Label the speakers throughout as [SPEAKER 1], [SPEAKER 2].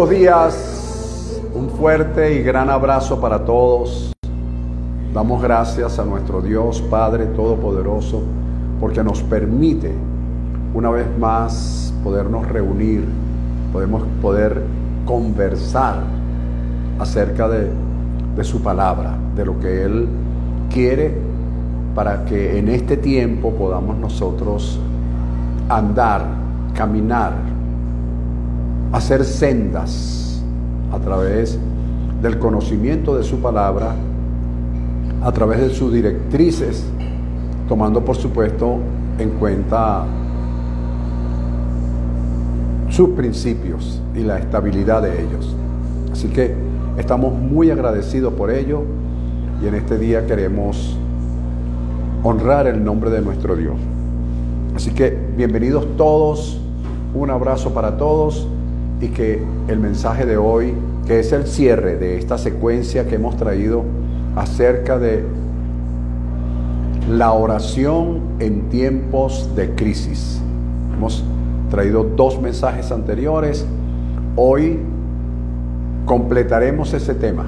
[SPEAKER 1] Buenos días, un fuerte y gran abrazo para todos. Damos gracias a nuestro Dios Padre Todopoderoso porque nos permite una vez más podernos reunir, poder conversar acerca de su palabra, de lo que Él quiere para que en este tiempo podamos nosotros andar, caminar, hacer sendas a través del conocimiento de su palabra, a través de sus directrices, tomando por supuesto en cuenta sus principios y la estabilidad de ellos. Así que estamos muy agradecidos por ello y en este día queremos honrar el nombre de nuestro Dios. Así que bienvenidos todos, un abrazo para todos y que el mensaje de hoy, que es el cierre de esta secuencia que hemos traído acerca de la oración en tiempos de crisis. Hemos traído 2 mensajes anteriores. Hoy completaremos ese tema.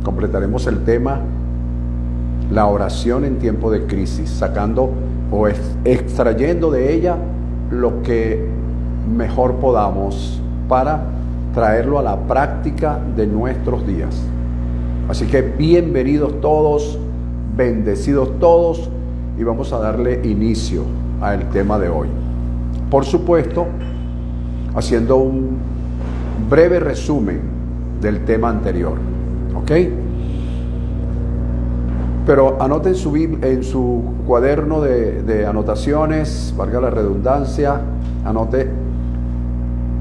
[SPEAKER 1] Completaremos el tema, la oración en tiempo de crisis, sacando o extrayendo de ella lo que mejor podamos para traerlo a la práctica de nuestros días. Así que bienvenidos todos, bendecidos todos, y vamos a darle inicio al tema de hoy. Por supuesto, haciendo un breve resumen del tema anterior, ¿ok? Pero anoten en su cuaderno de anotaciones, valga la redundancia, anote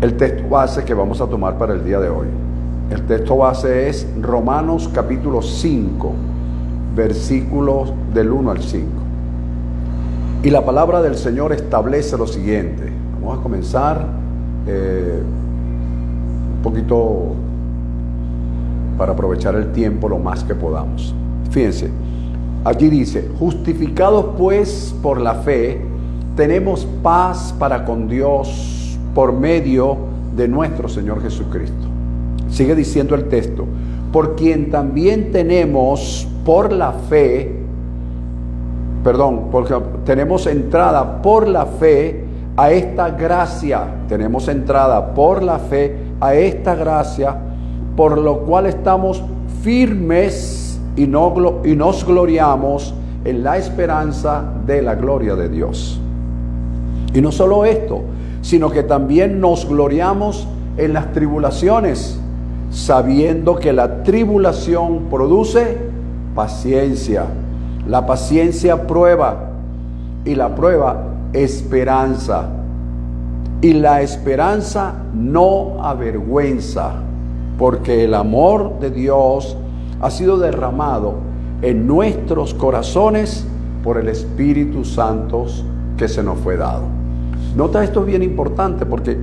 [SPEAKER 1] el texto base que vamos a tomar para el día de hoy. El texto base es Romanos capítulo 5, versículos del 1 al 5. Y la palabra del Señor establece lo siguiente. Vamos a comenzar un poquito para aprovechar el tiempo lo más que podamos. Fíjense, allí dice: justificados pues por la fe, tenemos paz para con Dios por medio de nuestro Señor Jesucristo. Sigue diciendo el texto: por quien también tenemos por la fe, porque tenemos entrada por la fe a esta gracia, tenemos entrada por la fe a esta gracia, por lo cual estamos firmes y nos gloriamos en la esperanza de la gloria de Dios. Y no solo esto, sino que también nos gloriamos en las tribulaciones, sabiendo que la tribulación produce paciencia, la paciencia prueba, y la prueba esperanza, y la esperanza no avergüenza, porque el amor de Dios ha sido derramado en nuestros corazones por el Espíritu Santo que se nos fue dado. Nota, esto es bien importante porque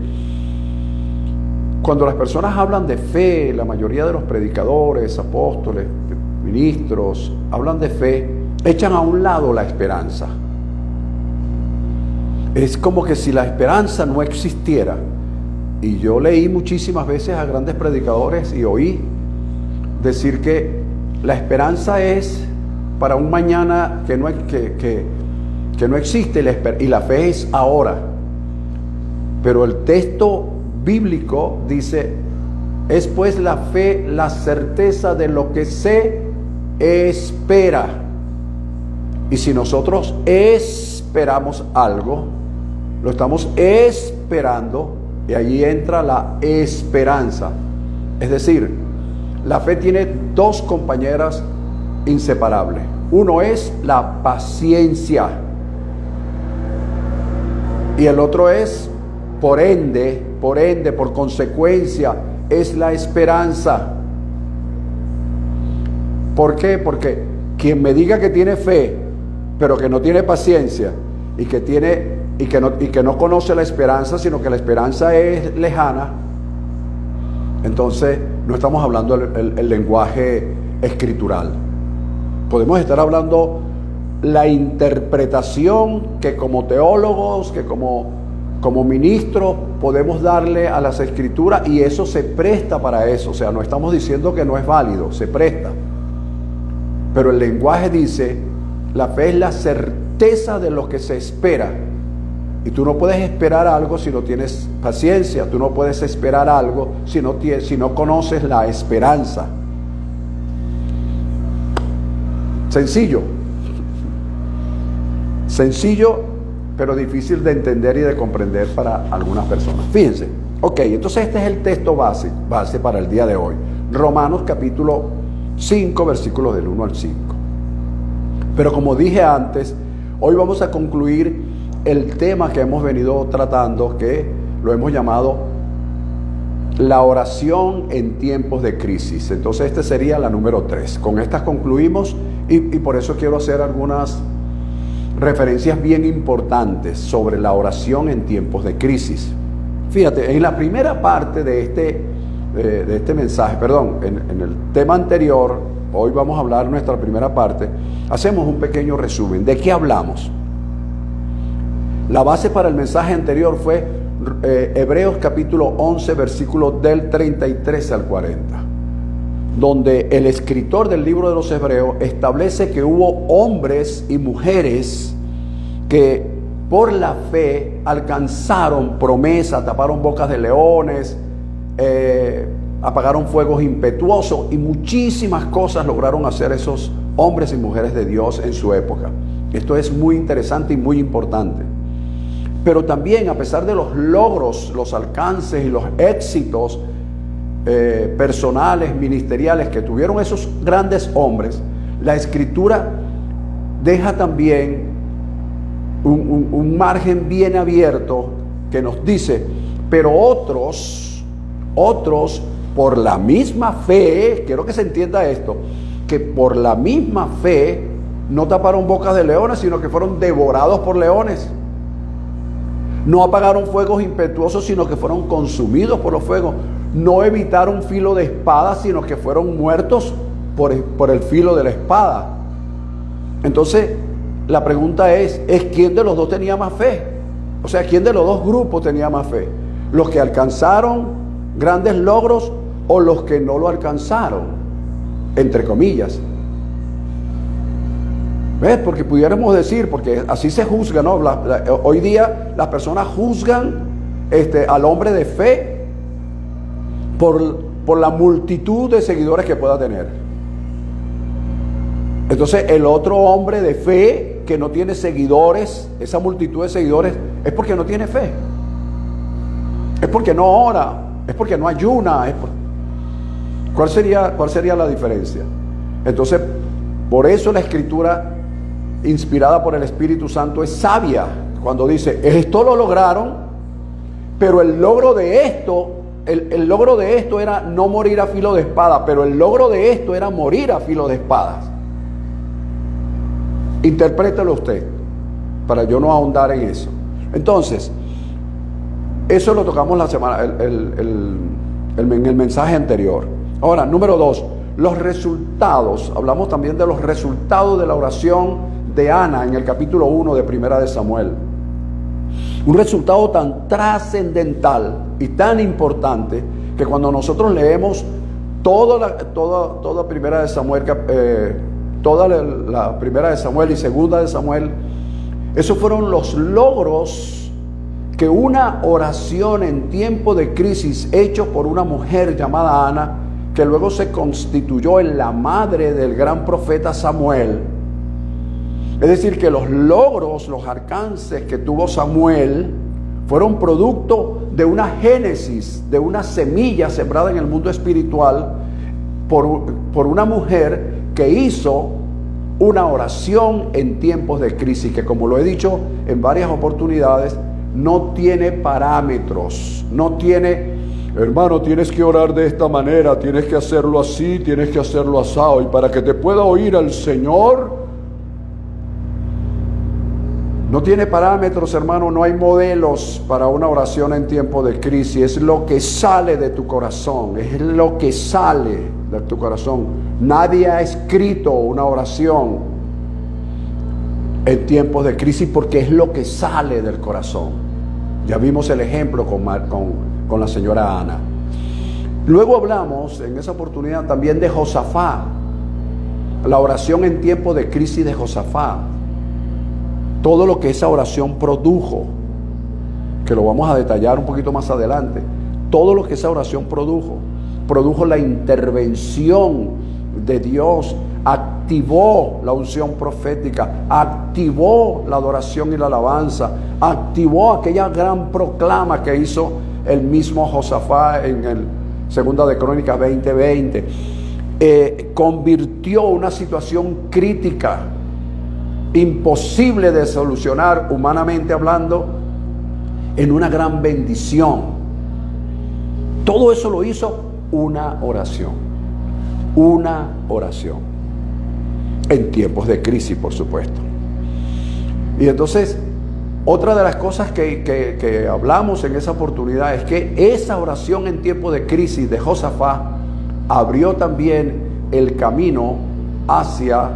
[SPEAKER 1] cuando las personas hablan de fe, la mayoría de los predicadores, apóstoles, ministros, hablan de fe, echan a un lado la esperanza. Es como que si la esperanza no existiera. Y yo leí muchísimas veces a grandes predicadores y oí decir que la esperanza es para un mañana que no existe, y la fe es ahora. Pero el texto bíblico dice: es pues la fe la certeza de lo que se espera. Y si nosotros esperamos algo, lo estamos esperando, y allí entra la esperanza. Es decir, la fe tiene 2 compañeras inseparables. Uno es la paciencia y el otro es, por ende, por consecuencia, es la esperanza. ¿Por qué? Porque quien me diga que tiene fe, pero que no tiene paciencia, y que no conoce la esperanza, sino que la esperanza es lejana, entonces no estamos hablando el lenguaje escritural. Podemos estar hablando la interpretación que como teólogos, que como Como ministros podemos darle a las Escrituras y eso se presta para eso. O sea, no estamos diciendo que no es válido, se presta. Pero el lenguaje dice, la fe es la certeza de lo que se espera. Y tú no puedes esperar algo si no tienes paciencia. Tú no puedes esperar algo si no conoces la esperanza. Sencillo. Sencillo, pero difícil de entender y de comprender para algunas personas. Fíjense. Ok, entonces este es el texto base para el día de hoy. Romanos capítulo 5, versículos del 1 al 5. Pero como dije antes, hoy vamos a concluir el tema que hemos venido tratando, que lo hemos llamado la oración en tiempos de crisis. Entonces esta sería la número 3. Con estas concluimos y por eso quiero hacer algunas referencias bien importantes sobre la oración en tiempos de crisis. Fíjate, en la primera parte de este mensaje, en el tema anterior, hoy vamos a hablar nuestra primera parte, hacemos un pequeño resumen. ¿De qué hablamos? La base para el mensaje anterior fue Hebreos capítulo 11, versículos del 33 al 40, donde el escritor del libro de los Hebreos establece que hubo hombres y mujeres que por la fe alcanzaron promesa, taparon bocas de leones, apagaron fuegos impetuosos y muchísimas cosas lograron hacer esos hombres y mujeres de Dios en su época. Esto es muy interesante y muy importante. Pero también, a pesar de los logros, los alcances y los éxitos personales, ministeriales que tuvieron esos grandes hombres, la Escritura deja también un margen bien abierto que nos dice, pero otros por la misma fe, quiero que se entienda esto, que por la misma fe no taparon bocas de leones, sino que fueron devorados por leones. No apagaron fuegos impetuosos, sino que fueron consumidos por los fuegos. No evitaron filo de espada, sino que fueron muertos por el filo de la espada. Entonces, la pregunta es ¿quién de los dos tenía más fe? O sea, ¿quién de los dos grupos tenía más fe? ¿Los que alcanzaron grandes logros o los que no lo alcanzaron? Entre comillas. ¿Ves? Porque pudiéramos decir, porque así se juzga, ¿no? Hoy día las personas juzgan al hombre de fe por la multitud de seguidores que pueda tener. Entonces el otro hombre de fe que no tiene seguidores, esa multitud de seguidores, es porque no tiene fe. Es porque no ora, es porque no ayuna. ¿Cuál sería la diferencia? Entonces, por eso la Escritura, inspirada por el Espíritu Santo, es sabia cuando dice, esto lo lograron, pero el logro de esto era no morir a filo de espada, pero el logro de esto era morir a filo de espadas. Interprételo usted, para yo no ahondar en eso. Entonces, eso lo tocamos en el mensaje anterior. Ahora, número 2, los resultados. Hablamos también de los resultados de la oración de Ana en el capítulo 1 de Primera de Samuel. Un resultado tan trascendental y tan importante que cuando nosotros leemos toda Primera de Samuel, toda la Primera de Samuel y Segunda de Samuel, esos fueron los logros que una oración en tiempo de crisis hecho por una mujer llamada Ana, que luego se constituyó en la madre del gran profeta Samuel. Es decir, que los logros, los alcances que tuvo Samuel fueron producto de una génesis, de una semilla sembrada en el mundo espiritual por una mujer que hizo una oración en tiempos de crisis, que, como lo he dicho en varias oportunidades, no tiene parámetros, no tiene, hermano, tienes que orar de esta manera, tienes que hacerlo así, tienes que hacerlo asado, y para que te pueda oír el Señor. No tiene parámetros, hermano, no hay modelos para una oración en tiempo de crisis. Es lo que sale de tu corazón, es lo que sale de tu corazón. Nadie ha escrito una oración en tiempos de crisis porque es lo que sale del corazón. Ya vimos el ejemplo con la señora Ana. Luego hablamos en esa oportunidad también de Josafat, la oración en tiempo de crisis de Josafat, todo lo que esa oración produjo, que lo vamos a detallar un poquito más adelante. Todo lo que esa oración produjo la intervención de Dios, activó la unción profética, activó la adoración y la alabanza, activó aquella gran proclama que hizo el mismo Josafat en el Segunda de Crónicas 20:20. Convirtió una situación crítica, imposible de solucionar humanamente hablando, en una gran bendición. Todo eso lo hizo una oración. Una oración. En tiempos de crisis, por supuesto. Y entonces, otra de las cosas que hablamos en esa oportunidad es que esa oración en tiempos de crisis de Josafat abrió también el camino hacia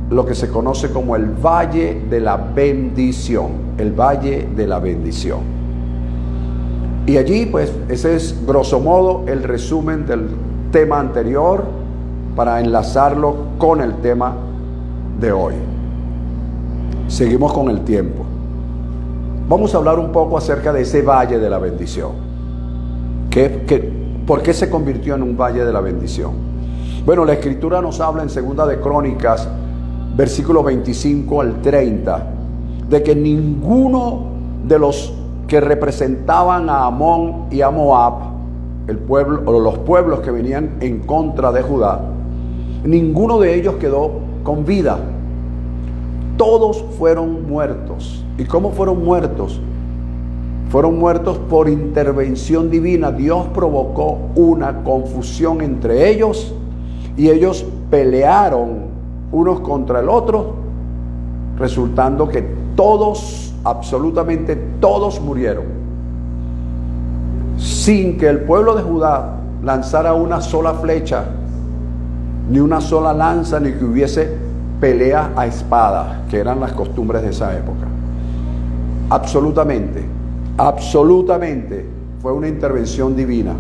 [SPEAKER 1] lo que se conoce como el Valle de la Bendición. El Valle de la Bendición. Y allí, pues, ese es grosso modo el resumen del tema anterior para enlazarlo con el tema de hoy. Seguimos con el tiempo. Vamos a hablar un poco acerca de ese Valle de la Bendición. ¿Por qué se convirtió en un Valle de la Bendición? Bueno, la Escritura nos habla en Segunda de Crónicas, versículo 25 al 30, de que ninguno de los que representaban a Amón y a Moab, el pueblo o los pueblos que venían en contra de Judá, ninguno de ellos quedó con vida. Todos fueron muertos. ¿Y cómo fueron muertos? Fueron muertos por intervención divina. Dios provocó una confusión entre ellos y ellos pelearon unos contra el otro, resultando que todos, absolutamente todos murieron, sin que el pueblo de Judá lanzara una sola flecha, ni una sola lanza, ni que hubiese pelea a espada, que eran las costumbres de esa época. Absolutamente fue una intervención divina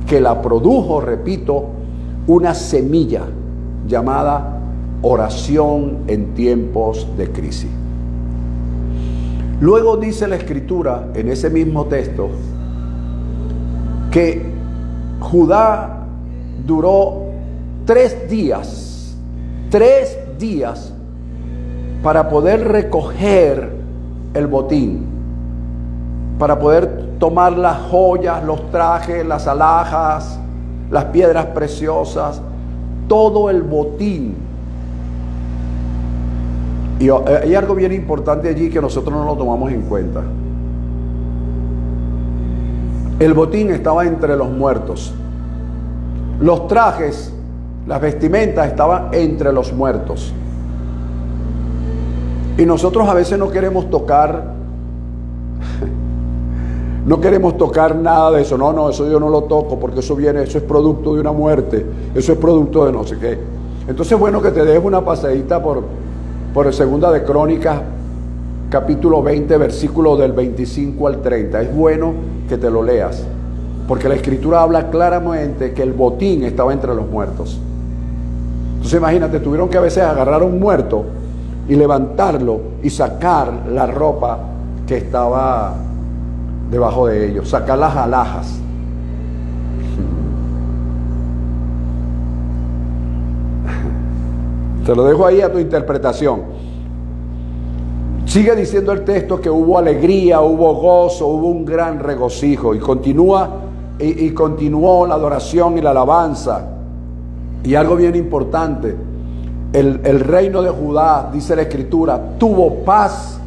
[SPEAKER 1] que la produjo, repito, una semilla llamada oración en tiempos de crisis. Luego dice la Escritura en ese mismo texto que Judá duró 3 días para poder recoger el botín, para poder tomar las joyas, los trajes, las alhajas, las piedras preciosas, todo el botín. Y hay algo bien importante allí que nosotros no lo tomamos en cuenta. El botín estaba entre los muertos. Los trajes, las vestimentas estaban entre los muertos. Y nosotros a veces no queremos tocar nada de eso. No, eso yo no lo toco porque eso es producto de una muerte, eso es producto de no sé qué. Entonces es bueno que te dejes una pasadita por el Segunda de Crónicas, capítulo 20, versículo del 25 al 30. Es bueno que te lo leas, porque la Escritura habla claramente que el botín estaba entre los muertos. Entonces imagínate, tuvieron que a veces agarrar a un muerto y levantarlo y sacar la ropa que estaba debajo de ellos, sacar las alhajas. Te lo dejo ahí a tu interpretación. Sigue diciendo el texto que hubo alegría, hubo gozo, hubo un gran regocijo, y continuó la adoración y la alabanza. Y algo bien importante, el reino de Judá, dice la Escritura, tuvo paz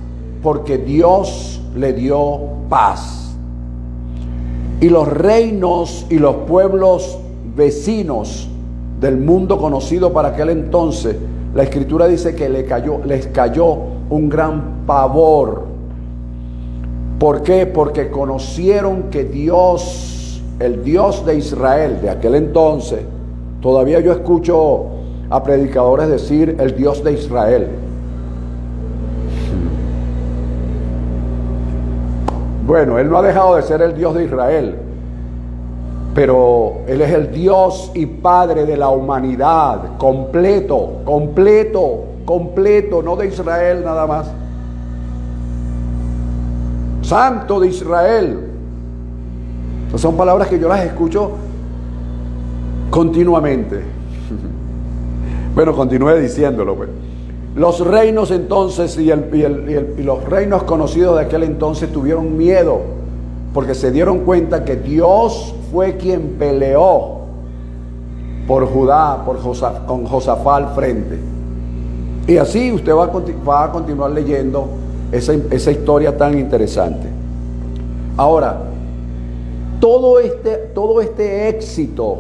[SPEAKER 1] porque Dios le dio paz. Y los reinos y los pueblos vecinos del mundo conocido para aquel entonces, la Escritura dice que les cayó un gran pavor. ¿Por qué? Porque conocieron que Dios, el Dios de Israel de aquel entonces, todavía yo escucho a predicadores decir el Dios de Israel. Bueno, Él no ha dejado de ser el Dios de Israel, pero Él es el Dios y Padre de la humanidad, completo, no de Israel nada más. Santo de Israel. Estas son palabras que yo las escucho continuamente. Bueno, continúe diciéndolo, pues. Los reinos entonces y los reinos conocidos de aquel entonces tuvieron miedo porque se dieron cuenta que Dios fue quien peleó por Judá, con Josafat al frente. Y así usted va a continuar leyendo esa historia tan interesante. Ahora, todo este éxito,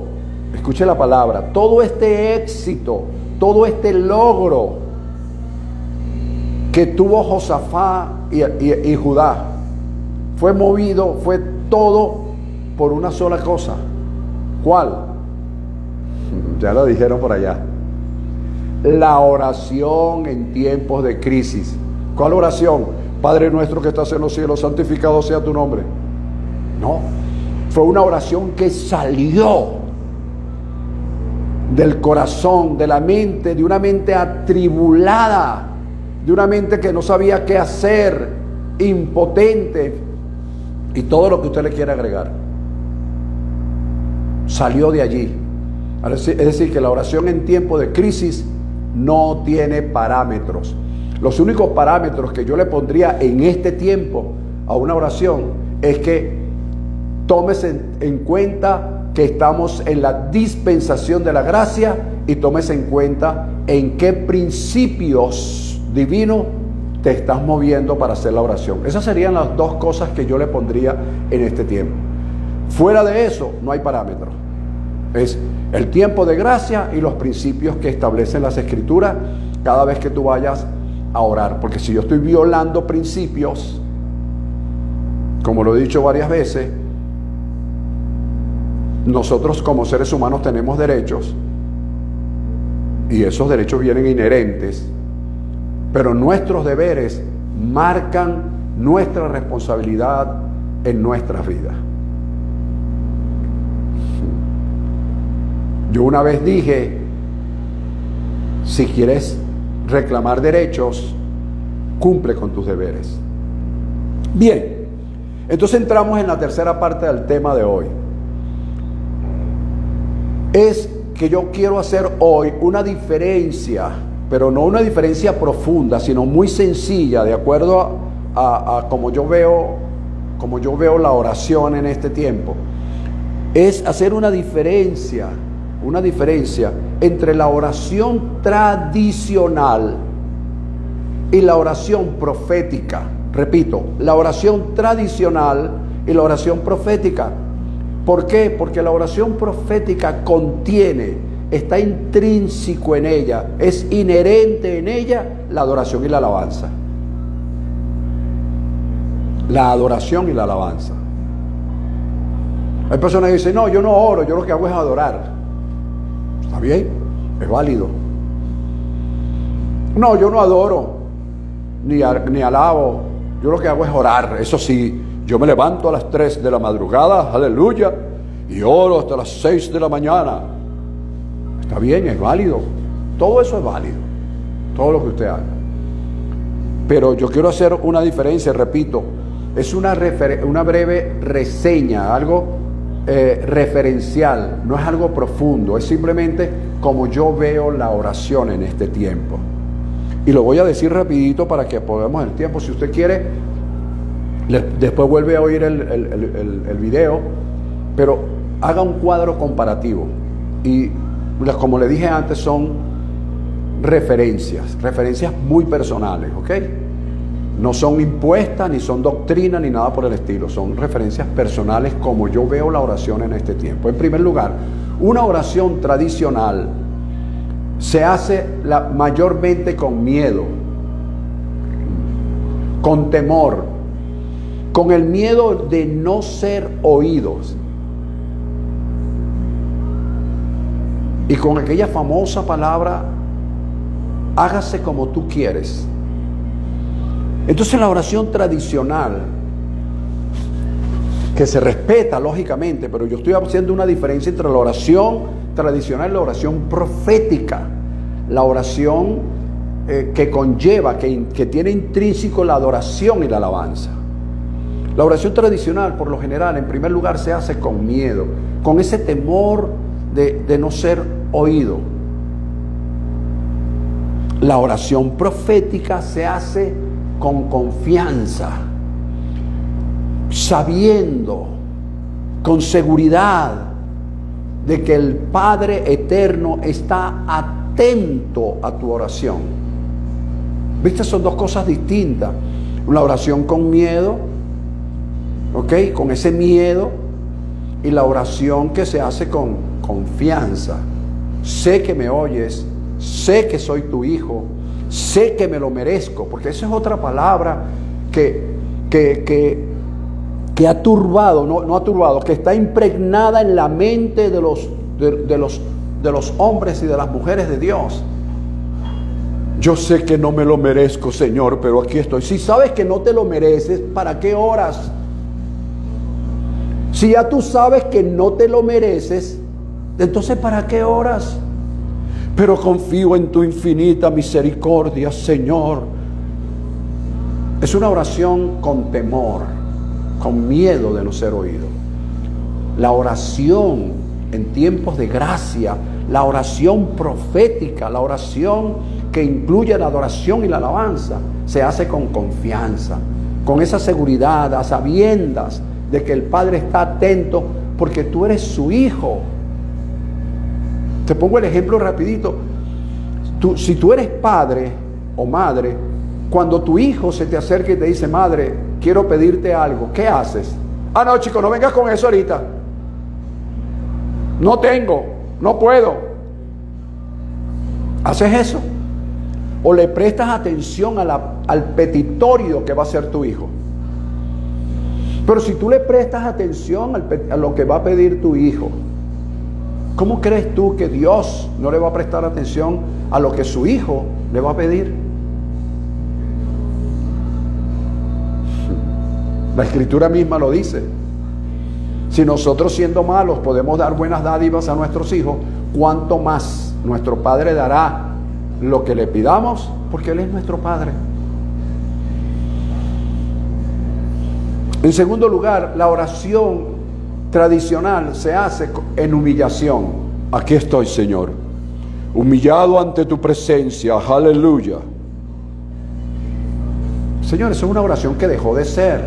[SPEAKER 1] escuche la palabra, todo este éxito, todo este logro que tuvo Josafat y Judá, fue todo por una sola cosa. ¿Cuál? Ya lo dijeron por allá. La oración en tiempos de crisis. ¿Cuál oración? Padre nuestro que estás en los cielos, santificado sea tu nombre. No, fue una oración que salió del corazón, de la mente, de una mente atribulada, de una mente que no sabía qué hacer, impotente y todo lo que usted le quiera agregar. Salió de allí. Es decir, que la oración en tiempo de crisis no tiene parámetros. Los únicos parámetros que yo le pondría en este tiempo a una oración es que tomes en cuenta que estamos en la dispensación de la gracia y tomes en cuenta en qué principios divinos te estás moviendo para hacer la oración. Esas serían las dos cosas que yo le pondría en este tiempo. Fuera de eso no hay parámetros. Es el tiempo de gracia y los principios que establecen las Escrituras cada vez que tú vayas a orar. Porque si yo estoy violando principios, como lo he dicho varias veces, nosotros como seres humanos tenemos derechos y esos derechos vienen inherentes, pero nuestros deberes marcan nuestra responsabilidad en nuestras vidas. Yo una vez dije, si quieres reclamar derechos, cumple con tus deberes. Bien, entonces entramos en la tercera parte del tema de hoy. Es que yo quiero hacer hoy una diferencia, pero no una diferencia profunda, sino muy sencilla, de acuerdo a como yo veo la oración en este tiempo. Es hacer una diferencia entre la oración tradicional y la oración profética. Repito, la oración tradicional y la oración profética. ¿Por qué? Porque la oración profética está intrínseco en ella, es inherente en ella la adoración y la alabanza. La adoración y la alabanza. Hay personas que dicen, no, yo no oro, yo lo que hago es adorar. Está bien, es válido. No, yo no adoro, ni alabo, yo lo que hago es orar. Eso sí, yo me levanto a las 3 de la madrugada, aleluya, y oro hasta las 6 de la mañana. Está bien, es válido. Todo eso es válido, todo lo que usted haga. Pero yo quiero hacer una diferencia, repito, es una breve reseña, algo referencial, no es algo profundo, es simplemente como yo veo la oración en este tiempo. Y lo voy a decir rapidito para que podamos el tiempo. Si usted quiere, después vuelve a oír el video, pero haga un cuadro comparativo. Y como le dije antes, son referencias muy personales, ¿ok? No son impuestas, ni son doctrina, ni nada por el estilo. Son referencias personales como yo veo la oración en este tiempo. En primer lugar, una oración tradicional se hace mayormente con miedo, con temor, con el miedo de no ser oídos. Y con aquella famosa palabra, hágase como tú quieres. Entonces la oración tradicional que se respeta lógicamente, pero yo estoy haciendo una diferencia entre la oración tradicional y la oración profética. La oración que conlleva, que tiene intrínseco la adoración y la alabanza. La oración tradicional, por lo general, en primer lugar, se hace con miedo, con ese temor de no ser oído. La oración profética se hace con confianza, sabiendo, con seguridad, de que el Padre Eterno está atento a tu oración. ¿Viste? Son dos cosas distintas. La oración con miedo, ¿ok? Con ese miedo, y la oración que se hace con confianza. Sé que me oyes, sé que soy tu hijo, sé que me lo merezco, porque esa es otra palabra que ha turbado, no ha turbado, que está impregnada en la mente de los hombres y de las mujeres de Dios. Yo sé que no me lo merezco, Señor, pero aquí estoy. Si sabes que no te lo mereces, ¿para qué oras? Si ya tú sabes que no te lo mereces, entonces ¿para qué oras? Pero confío en tu infinita misericordia, Señor. Es una oración con temor, con miedo de no ser oído. La oración en tiempos de gracia, la oración profética, la oración que incluye la adoración y la alabanza, se hace con confianza, con esa seguridad, a sabiendas de que el Padre está atento porque tú eres su hijo. Te pongo el ejemplo rapidito. Si tú eres padre o madre, cuando tu hijo se te acerca y te dice: madre, quiero pedirte algo, ¿qué haces? Ah, no, chico, no vengas con eso ahorita. No tengo, no puedo. ¿Haces eso? ¿O le prestas atención al petitorio que va a hacer tu hijo? Pero si tú le prestas atención a lo que va a pedir tu hijo, ¿cómo crees tú que Dios no le va a prestar atención a lo que su hijo le va a pedir? La Escritura misma lo dice. Si nosotros, siendo malos, podemos dar buenas dádivas a nuestros hijos, ¿cuánto más nuestro Padre dará lo que le pidamos? Porque Él es nuestro Padre. En segundo lugar, la oración tradicional se hace en humillación. Aquí estoy, Señor, humillado ante tu presencia, aleluya. Señor, eso es una oración que dejó de ser.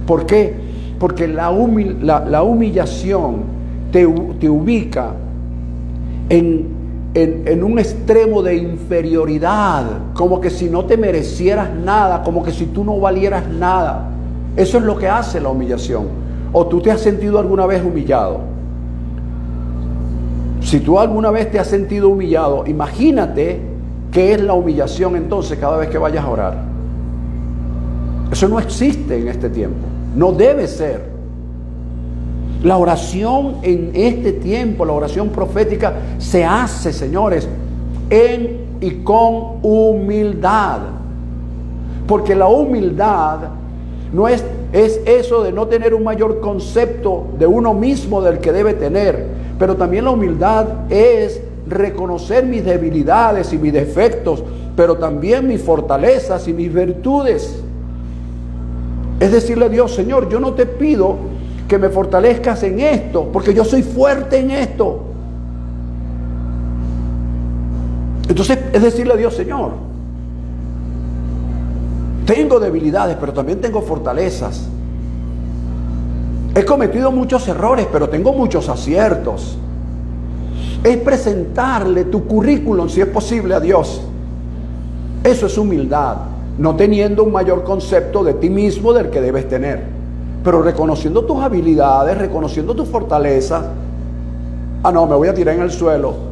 [SPEAKER 1] ¿Por qué? Porque la humillación te ubica en un extremo de inferioridad, como que si no te merecieras nada, como que si tú no valieras nada. Eso es lo que hace la humillación. ¿O tú te has sentido alguna vez humillado? Si tú alguna vez te has sentido humillado, imagínate qué es la humillación entonces cada vez que vayas a orar. Eso no existe en este tiempo. No debe ser. La oración en este tiempo, la oración profética, se hace, señores, en y con humildad. Porque la humildad no es eso de no tener un mayor concepto de uno mismo del que debe tener. Pero también la humildad es reconocer mis debilidades y mis defectos, pero también mis fortalezas y mis virtudes. Es decirle a Dios: Señor, yo no te pido que me fortalezcas en esto, porque yo soy fuerte en esto. Entonces es decirle a Dios: Señor, tengo debilidades, pero también tengo fortalezas. He cometido muchos errores, pero tengo muchos aciertos. Es presentarle tu currículum, si es posible, a Dios. Eso es humildad. No teniendo un mayor concepto de ti mismo del que debes tener, pero reconociendo tus habilidades, reconociendo tus fortalezas. Ah, no, me voy a tirar en el suelo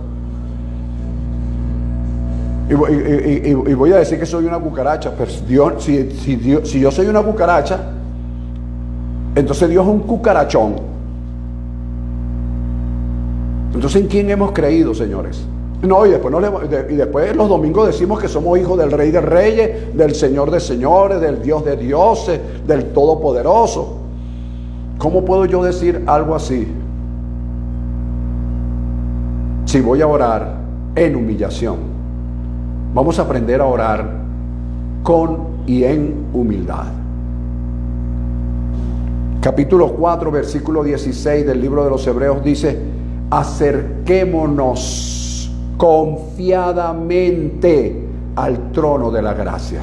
[SPEAKER 1] y voy a decir que soy una cucaracha. Pero Dios, si yo soy una cucaracha, entonces Dios es un cucarachón. Entonces, ¿en quién hemos creído, señores? No, y después los domingos decimos que somos hijos del Rey de Reyes, del Señor de Señores, del Dios de Dioses, del Todopoderoso. ¿Cómo puedo yo decir algo así? Si voy a orar en humillación. Vamos a aprender a orar con y en humildad. Capítulo 4, versículo 16 del libro de los Hebreos dice: acerquémonos confiadamente al trono de la gracia.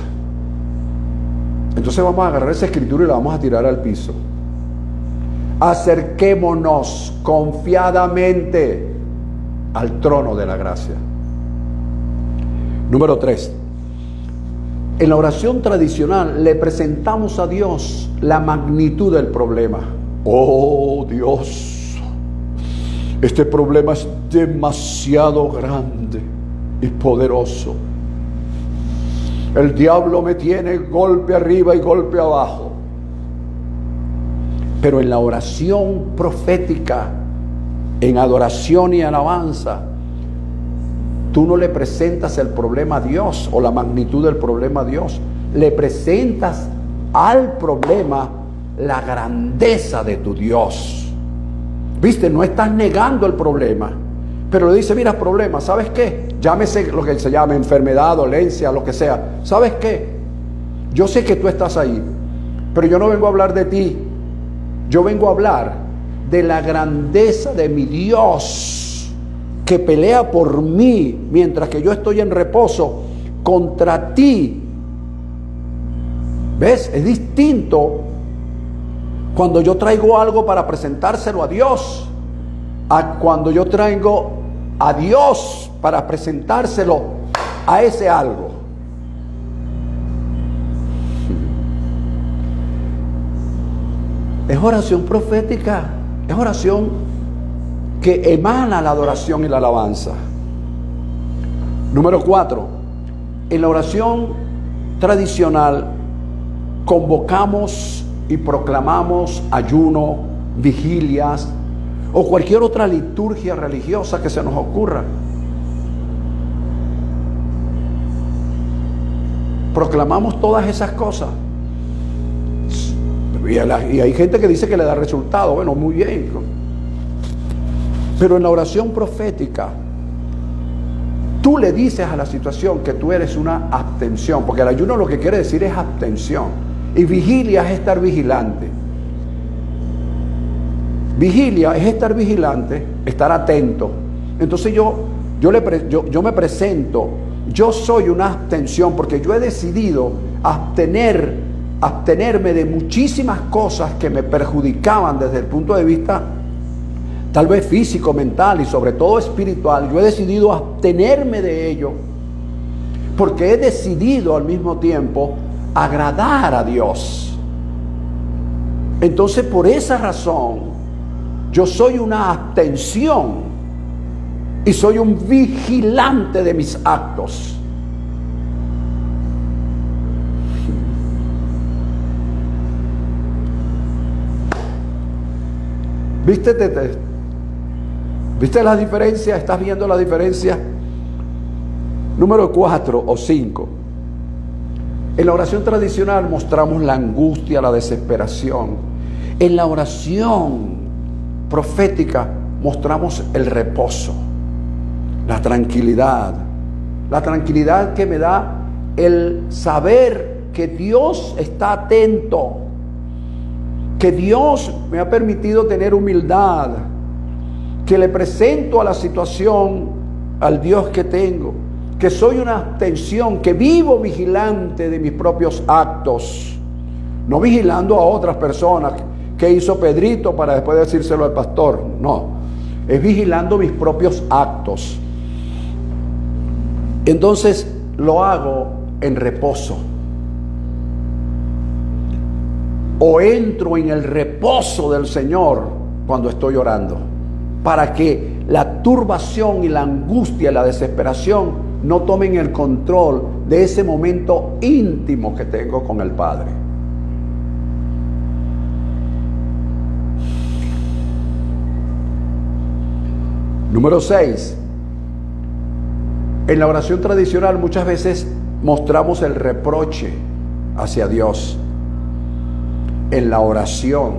[SPEAKER 1] Entonces vamos a agarrar esa escritura y la vamos a tirar al piso. Acerquémonos confiadamente al trono de la gracia. Número 3. En la oración tradicional le presentamos a Dios la magnitud del problema. Oh Dios, este problema es demasiado grande y poderoso. El diablo me tiene golpe arriba y golpe abajo. Pero en la oración profética, en adoración y alabanza, tú no le presentas el problema a Dios o la magnitud del problema a Dios. Le presentas al problema la grandeza de tu Dios. ¿Viste? No estás negando el problema, pero le dice: mira, problema, ¿sabes qué? Llámese lo que se llame enfermedad, dolencia, lo que sea. ¿Sabes qué? Yo sé que tú estás ahí, pero yo no vengo a hablar de ti. Yo vengo a hablar de la grandeza de mi Dios, que pelea por mí mientras que yo estoy en reposo contra ti. ¿Ves? Es distinto cuando yo traigo algo para presentárselo a Dios, a cuando yo traigo a Dios para presentárselo a ese algo. Es oración profética, es oración que emana la adoración y la alabanza. Número 4. En la oración tradicional convocamos y proclamamos ayuno, vigilias o cualquier otra liturgia religiosa que se nos ocurra. Proclamamos todas esas cosas. Y hay gente que dice que le da resultado. Bueno, muy bien. Pero en la oración profética, tú le dices a la situación que tú eres una abstención, porque el ayuno lo que quiere decir es abstención, y vigilia es estar vigilante. Vigilia es estar vigilante, estar atento. Entonces yo me presento, yo soy una abstención, porque yo he decidido abstenerme de muchísimas cosas que me perjudicaban desde el punto de vista tal vez físico, mental y sobre todo espiritual. Yo he decidido abstenerme de ello porque he decidido al mismo tiempo agradar a Dios. Entonces, por esa razón, yo soy una abstención y soy un vigilante de mis actos. ¿Viste la diferencia? ¿Estás viendo la diferencia? Número 4 o 5. En la oración tradicional mostramos la angustia, la desesperación. En la oración profética mostramos el reposo, la tranquilidad que me da el saber que Dios está atento, que Dios me ha permitido tener humildad, que le presento a la situación al Dios que tengo, que soy una abstención, que vivo vigilante de mis propios actos, no vigilando a otras personas. ¿Qué hizo Pedrito para después decírselo al pastor? No, es vigilando mis propios actos. Entonces lo hago en reposo, o entro en el reposo del Señor cuando estoy orando, para que la turbación y la angustia y la desesperación no tomen el control de ese momento íntimo que tengo con el Padre. Número 6. En la oración tradicional muchas veces mostramos el reproche hacia Dios. En la oración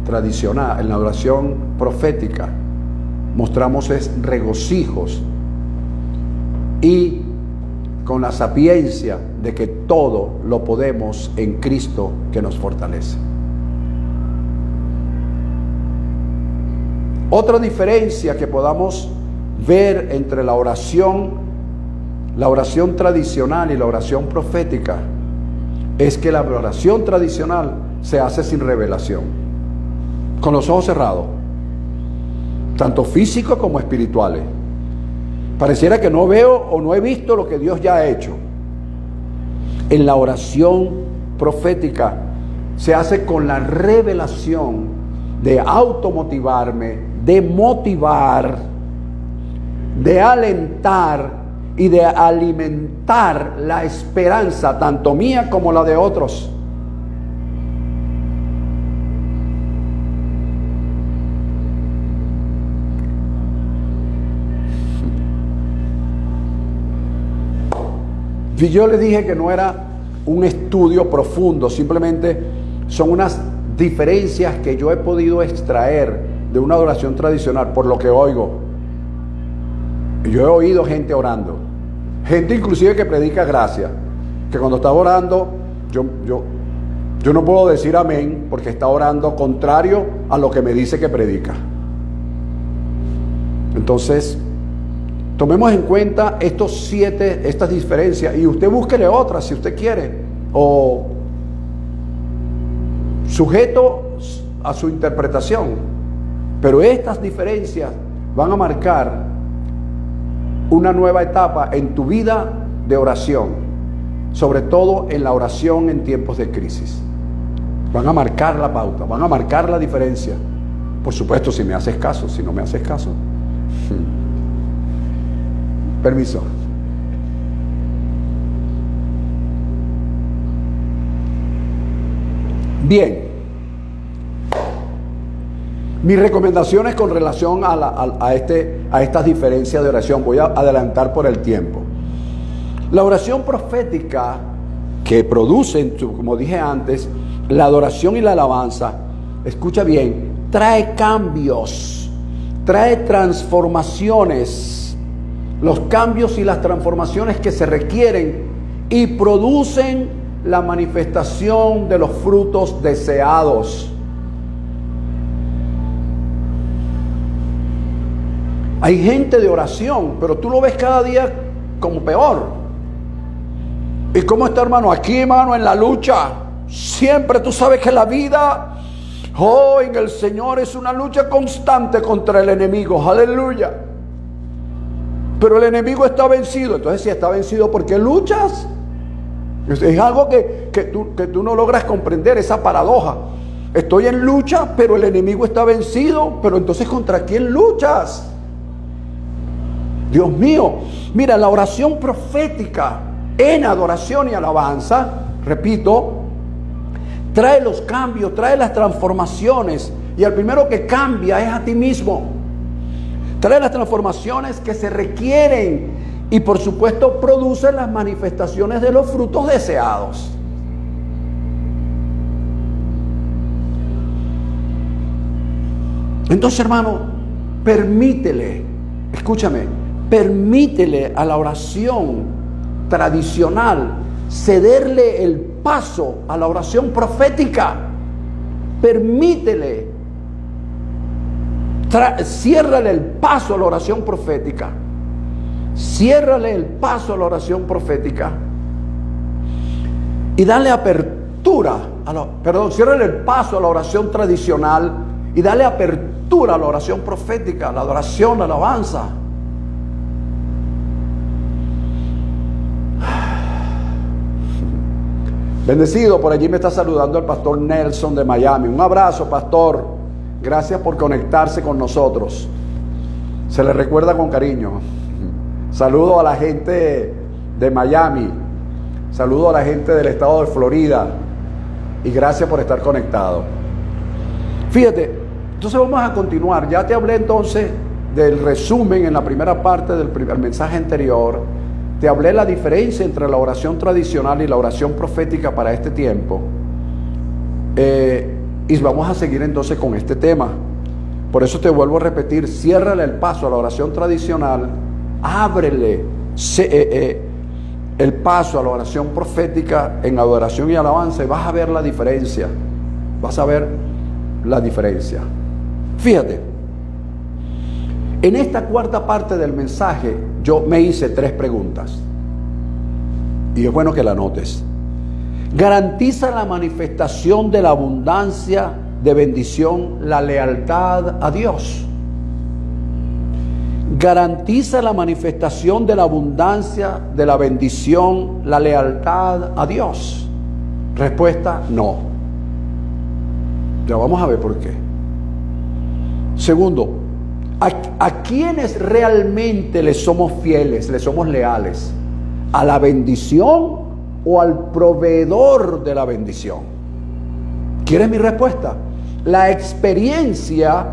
[SPEAKER 1] tradicional, en la oración profética, mostramos es regocijos y con la sapiencia de que todo lo podemos en Cristo que nos fortalece. Otra diferencia que podamos ver entre la oración tradicional y la oración profética es que la oración tradicional se hace sin revelación, con los ojos cerrados, tanto físicos como espirituales. Pareciera que no veo o no he visto lo que Dios ya ha hecho. En la oración profética se hace con la revelación de automotivarme, de motivar, de alentar y de alimentar la esperanza, tanto mía como la de otros. Y yo les dije que no era un estudio profundo, simplemente son unas diferencias que yo he podido extraer de una oración tradicional por lo que oigo. Yo he oído gente orando, gente inclusive que predica gracia, que cuando está orando yo no puedo decir amén porque está orando contrario a lo que me dice que predica. Entonces, tomemos en cuenta estas diferencias y usted búsquele otras si usted quiere, o sujeto a su interpretación. Pero estas diferencias van a marcar una nueva etapa en tu vida de oración, sobre todo en la oración en tiempos de crisis. Van a marcar la pauta, van a marcar la diferencia. Por supuesto, si me haces caso, si no me haces caso. Permiso. Bien. Mis recomendaciones con relación a estas diferencias de oración, voy a adelantar por el tiempo. La oración profética que produce, como dije antes, la adoración y la alabanza, escucha bien, trae cambios, trae transformaciones, los cambios y las transformaciones que se requieren y producen la manifestación de los frutos deseados. Hay gente de oración, pero tú lo ves cada día como peor. ¿Y cómo está, hermano? Aquí, hermano, en la lucha. Siempre tú sabes que la vida, en el Señor es una lucha constante contra el enemigo. Aleluya. Pero el enemigo está vencido. Entonces, si está vencido, ¿por qué luchas? Es algo que tú no logras comprender, esa paradoja. Estoy en lucha, pero el enemigo está vencido. Pero entonces, ¿contra quién luchas? Dios mío, mira, la oración profética en adoración y alabanza, repito, trae los cambios, trae las transformaciones, y el primero que cambia es a ti mismo. Trae las transformaciones que se requieren y por supuesto produce las manifestaciones de los frutos deseados. Entonces, hermano, permítele, escúchame, permítele a la oración tradicional cederle el paso a la oración profética. Permítele, ciérrale el paso a la oración profética. Ciérrale el paso a la oración profética y dale apertura ciérrale el paso a la oración tradicional y dale apertura a la oración profética, a la adoración, la alabanza. Bendecido, por allí me está saludando el pastor Nelson de Miami. Un abrazo, pastor. Gracias por conectarse con nosotros. Se le recuerda con cariño. Saludo a la gente de Miami. Saludo a la gente del estado de Florida. Y gracias por estar conectado. Fíjate, entonces vamos a continuar. Ya te hablé entonces del resumen en la primera parte del mensaje anterior. Te hablé la diferencia entre la oración tradicional y la oración profética para este tiempo. Y vamos a seguir entonces con este tema. Por eso te vuelvo a repetir, ciérrale el paso a la oración tradicional, ábrele el paso a la oración profética en adoración y alabanza y vas a ver la diferencia. Vas a ver la diferencia. Fíjate, en esta cuarta parte del mensaje yo me hice 3 preguntas. Y es bueno que la notes. ¿Garantiza la manifestación de la abundancia de bendición la lealtad a Dios? ¿Garantiza la manifestación de la abundancia de la bendición la lealtad a Dios? Respuesta: no. Ya vamos a ver por qué. Segundo, ¿a quiénes realmente le somos fieles, le somos leales? ¿A la bendición o al proveedor de la bendición? ¿Quieres mi respuesta? La experiencia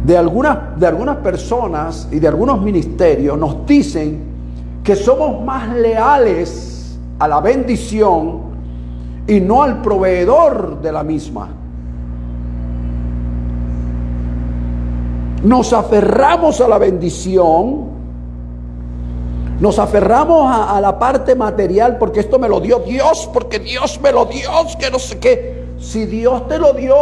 [SPEAKER 1] de algunas personas y de algunos ministerios nos dicen que somos más leales a la bendición y no al proveedor de la misma. Nos aferramos a la bendición, nos aferramos a la parte material, porque esto me lo dio Dios, porque Dios me lo dio, que no sé qué. Si Dios te lo dio,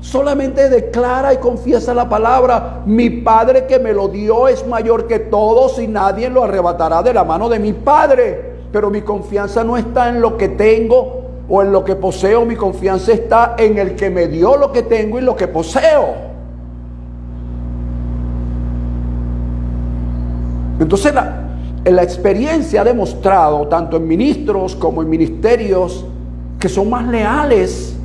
[SPEAKER 1] solamente declara y confiesa la palabra: mi Padre que me lo dio es mayor que todos y nadie lo arrebatará de la mano de mi Padre. Pero mi confianza no está en lo que tengo o en lo que poseo, mi confianza está en el que me dio lo que tengo y lo que poseo. Entonces la experiencia ha demostrado, tanto en ministros como en ministerios, que son más leales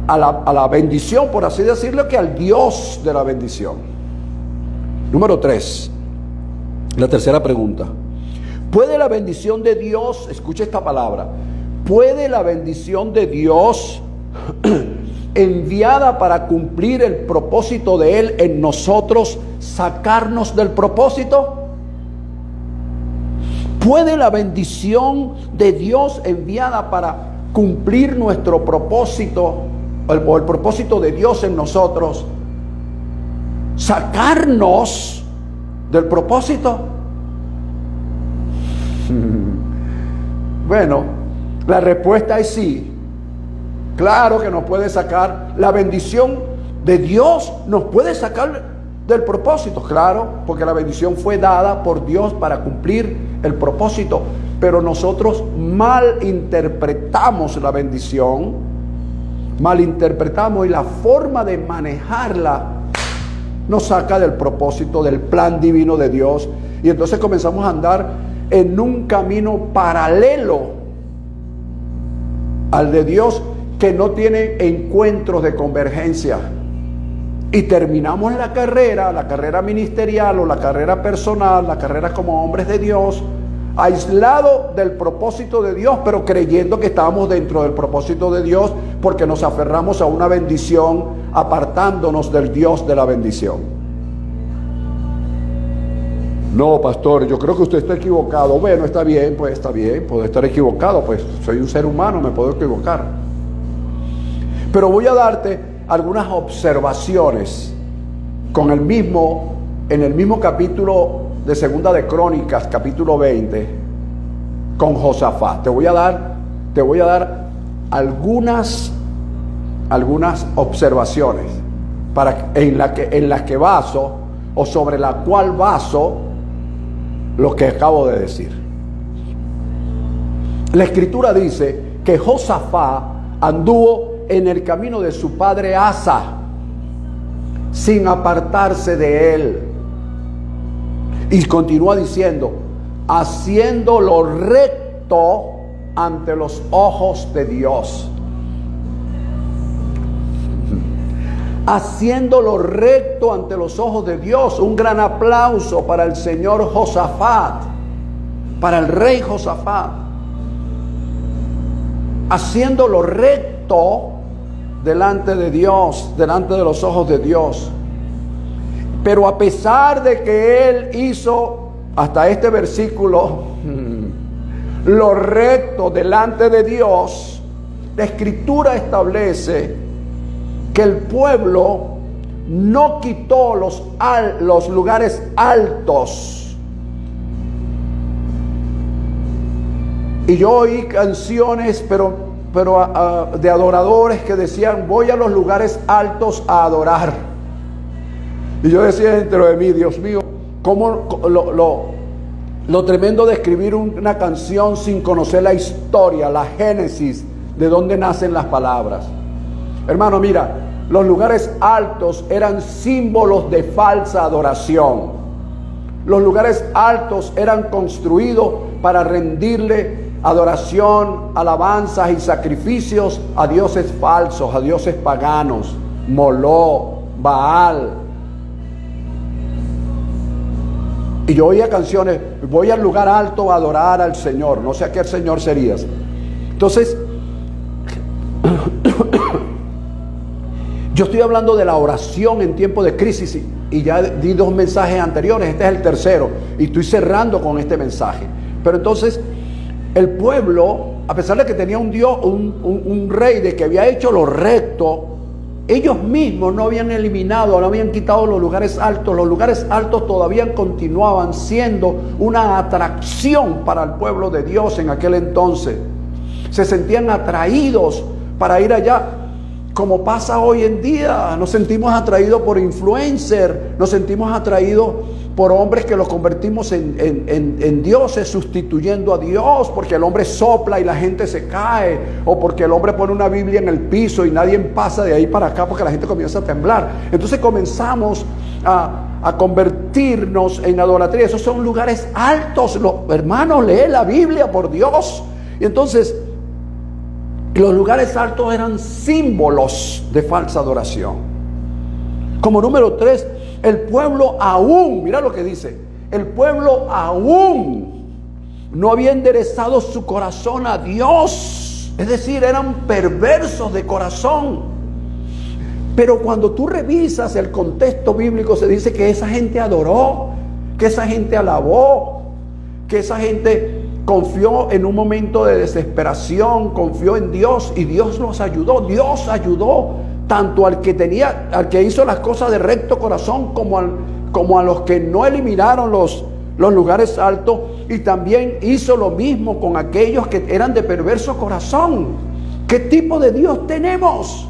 [SPEAKER 1] a la bendición, por así decirlo, que al Dios de la bendición. Número 3, la tercera pregunta: ¿puede la bendición de Dios, escucha esta palabra, puede la bendición de Dios enviada para cumplir el propósito de Él en nosotros sacarnos del propósito? ¿Puede la bendición de Dios enviada para cumplir nuestro propósito o el propósito de Dios en nosotros sacarnos del propósito? Bueno, la respuesta es sí. Claro que nos puede sacar. La bendición de Dios nos puede sacar del propósito, claro, porque la bendición fue dada por Dios para cumplir el propósito, pero nosotros malinterpretamos la bendición, malinterpretamos, y la forma de manejarla nos saca del propósito, del plan divino de Dios, y entonces comenzamos a andar en un camino paralelo al de Dios, que no tiene encuentros de convergencia. Y terminamos la carrera ministerial o la carrera personal, la carrera como hombres de Dios, aislado del propósito de Dios, pero creyendo que estábamos dentro del propósito de Dios, porque nos aferramos a una bendición, apartándonos del Dios de la bendición. No, pastor, yo creo que usted está equivocado. Bueno, está bien, puedo estar equivocado, pues soy un ser humano, me puedo equivocar. Pero voy a darte algunas observaciones en el mismo capítulo de Segunda de Crónicas, capítulo 20, con Josafat. Te voy a dar algunas observaciones en las que baso, o sobre la cual baso lo que acabo de decir. La Escritura dice que Josafat anduvo en el camino de su padre Asa, sin apartarse de él. Y continúa diciendo: haciendo lo recto ante los ojos de Dios. Haciendo lo recto ante los ojos de Dios. Un gran aplauso para el señor Josafat, para el rey Josafat. Haciendo lo recto delante de Dios, delante de los ojos de Dios. Pero a pesar de que él hizo, hasta este versículo, lo recto delante de Dios, la Escritura establece que el pueblo no quitó los lugares altos. Y yo oí canciones, pero de adoradores que decían: voy a los lugares altos a adorar. Y yo decía dentro de mí: Dios mío, ¿cómo lo tremendo de escribir una canción sin conocer la historia, la génesis, de dónde nacen las palabras? Hermano, mira, los lugares altos eran símbolos de falsa adoración. Los lugares altos eran construidos para rendirle adoración, alabanzas y sacrificios a dioses falsos, a dioses paganos, Moló, Baal. Y yo oía canciones: voy al lugar alto a adorar al Señor. No sé a qué Señor serías. Entonces, yo estoy hablando de la oración en tiempo de crisis, y ya di 2 mensajes anteriores. Este es el tercero y estoy cerrando con este mensaje. Pero entonces, el pueblo, a pesar de que tenía un Dios, un rey de que había hecho lo recto, ellos mismos no habían eliminado, no habían quitado los lugares altos. Los lugares altos todavía continuaban siendo una atracción para el pueblo de Dios en aquel entonces. Se sentían atraídos para ir allá, como pasa hoy en día. Nos sentimos atraídos por influencers, nos sentimos atraídos por hombres que los convertimos en dioses, sustituyendo a Dios, porque el hombre sopla y la gente se cae, o porque el hombre pone una Biblia en el piso y nadie pasa de ahí para acá porque la gente comienza a temblar. Entonces comenzamos a convertirnos en idolatría. Esos son lugares altos. Hermanos, lee la Biblia, por Dios. Y entonces, los lugares altos eran símbolos de falsa adoración. Como número 3, el pueblo aún, mira lo que dice, el pueblo aún no había enderezado su corazón a Dios. Es decir, eran perversos de corazón. Pero cuando tú revisas el contexto bíblico, se dice que esa gente adoró, que esa gente alabó, que esa gente confió en un momento de desesperación, confió en Dios y Dios los ayudó. Dios ayudó tanto al que hizo las cosas de recto corazón, como a los que no eliminaron los lugares altos, y también hizo lo mismo con aquellos que eran de perverso corazón. ¿Qué tipo de Dios tenemos?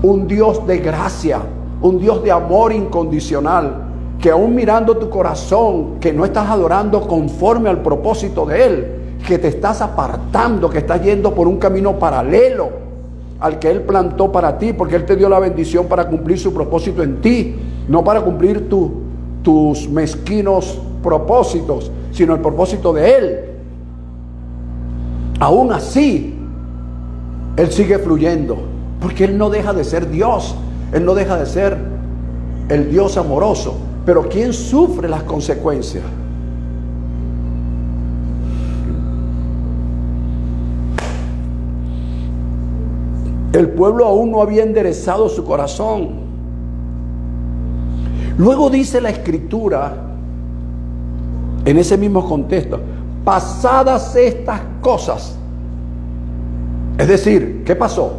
[SPEAKER 1] Un Dios de gracia, un Dios de amor incondicional, que aún mirando tu corazón, que no estás adorando conforme al propósito de Él, que te estás apartando, que estás yendo por un camino paralelo al que Él plantó para ti, porque Él te dio la bendición para cumplir su propósito en ti, no para cumplir tus mezquinos propósitos, sino el propósito de Él. Aún así, Él sigue fluyendo, porque Él no deja de ser Dios, Él no deja de ser el Dios amoroso. Pero ¿quién sufre las consecuencias? El pueblo aún no había enderezado su corazón. Luego dice la Escritura, en ese mismo contexto: pasadas estas cosas. Es decir, ¿qué pasó?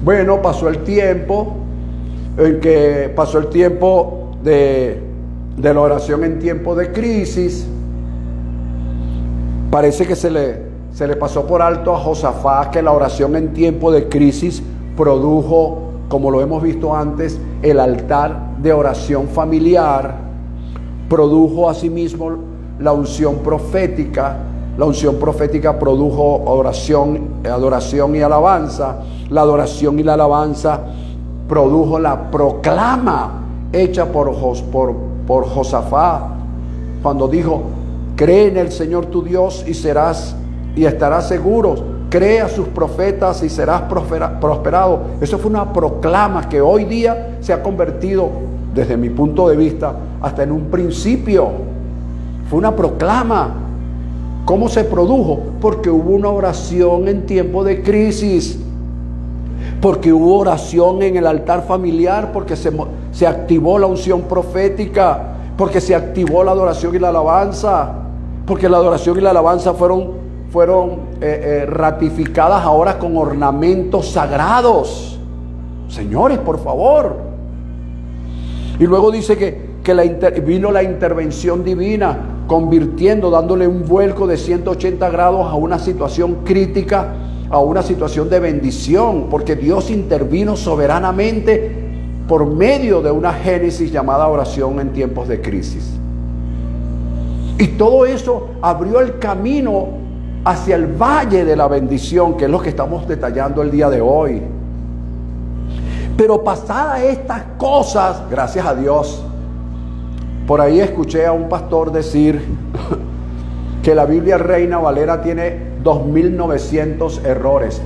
[SPEAKER 1] Bueno, pasó el tiempo de la oración en tiempo de crisis. Parece que se le pasó por alto a Josafat que la oración en tiempo de crisis produjo, como lo hemos visto antes, el altar de oración familiar, produjo asimismo la unción profética. La unción profética produjo adoración y alabanza. La adoración y la alabanza produjo la proclama hecha por Josafat, cuando dijo: cree en el Señor tu Dios y estarás seguro, cree a sus profetas y serás prosperado. Eso fue una proclama que hoy día se ha convertido, desde mi punto de vista, hasta en un principio. Fue una proclama. ¿Cómo se produjo? Porque hubo una oración en tiempo de crisis, porque hubo oración en el altar familiar, porque se activó la unción profética, porque se activó la adoración y la alabanza, Porque la adoración y la alabanza fueron ratificadas ahora con ornamentos sagrados. Señores, por favor. Y luego dice que vino la intervención divina, convirtiendo, dándole un vuelco de 180 grados a una situación crítica, a una situación de bendición, porque Dios intervino soberanamente por medio de una génesis llamada oración en tiempos de crisis. Y todo eso abrió el camino hacia el valle de la bendición, que es lo que estamos detallando el día de hoy. Pero pasadas estas cosas, gracias a Dios, por ahí escuché a un pastor decir que la Biblia Reina Valera tiene 2.900 errores.